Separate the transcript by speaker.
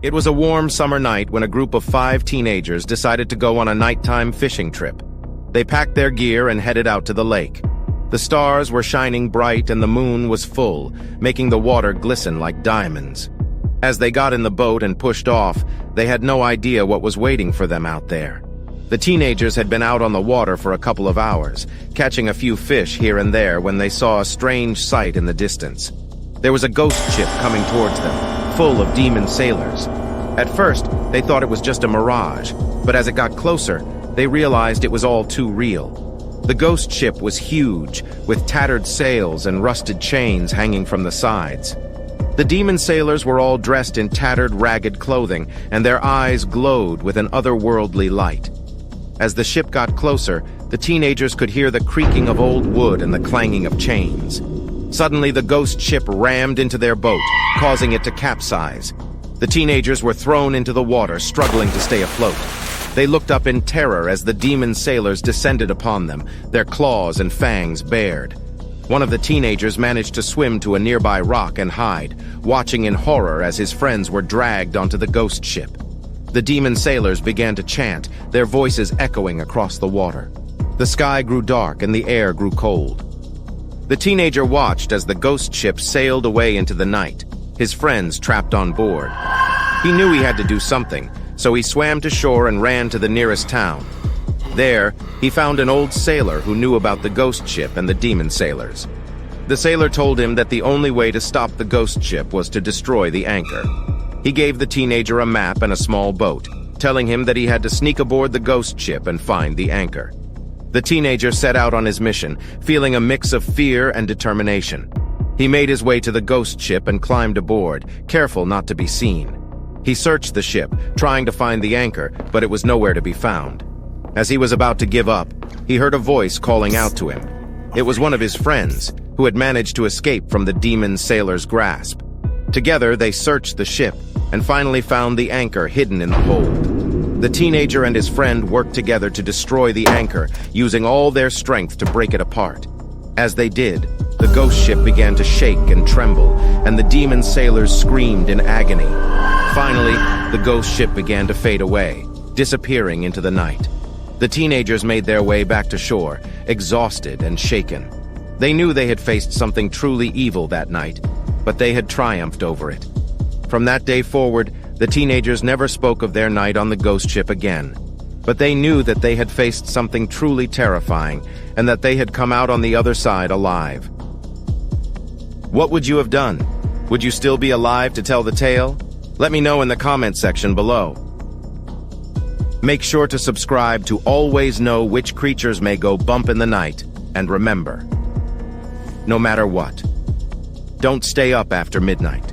Speaker 1: It was a warm summer night when a group of 5 teenagers decided to go on a nighttime fishing trip. They packed their gear and headed out to the lake. The stars were shining bright and the moon was full, making the water glisten like diamonds. As they got in the boat and pushed off, they had no idea what was waiting for them out there. The teenagers had been out on the water for a couple of hours, catching a few fish here and there when they saw a strange sight in the distance. There was a ghost ship coming towards them, full of demon sailors. At first, they thought it was just a mirage, but as it got closer, they realized it was all too real. The ghost ship was huge, with tattered sails and rusted chains hanging from the sides. The demon sailors were all dressed in tattered, ragged clothing, and their eyes glowed with an otherworldly light. As the ship got closer, the teenagers could hear the creaking of old wood and the clanging of chains. Suddenly, the ghost ship rammed into their boat, causing it to capsize. The teenagers were thrown into the water, struggling to stay afloat. They looked up in terror as the demon sailors descended upon them, their claws and fangs bared. One of the teenagers managed to swim to a nearby rock and hide, watching in horror as his friends were dragged onto the ghost ship. The demon sailors began to chant, their voices echoing across the water. The sky grew dark and the air grew cold. The teenager watched as the ghost ship sailed away into the night, his friends trapped on board. He knew he had to do something, so he swam to shore and ran to the nearest town. There, he found an old sailor who knew about the ghost ship and the demon sailors. The sailor told him that the only way to stop the ghost ship was to destroy the anchor. He gave the teenager a map and a small boat, telling him that he had to sneak aboard the ghost ship and find the anchor. The teenager set out on his mission, feeling a mix of fear and determination. He made his way to the ghost ship and climbed aboard, careful not to be seen. He searched the ship, trying to find the anchor, but it was nowhere to be found. As he was about to give up, he heard a voice calling out to him. It was one of his friends, who had managed to escape from the demon sailor's grasp. Together, they searched the ship and finally found the anchor hidden in the hold. The teenager and his friend worked together to destroy the anchor, using all their strength to break it apart. As they did, the ghost ship began to shake and tremble, and the demon sailors screamed in agony. Finally, the ghost ship began to fade away, disappearing into the night. The teenagers made their way back to shore, exhausted and shaken. They knew they had faced something truly evil that night, but they had triumphed over it. From that day forward, the teenagers never spoke of their night on the ghost ship again. But they knew that they had faced something truly terrifying, and that they had come out on the other side alive. What would you have done? Would you still be alive to tell the tale? Let me know in the comment section below. Make sure to subscribe to always know which creatures may go bump in the night, and remember, no matter what, don't stay up after midnight.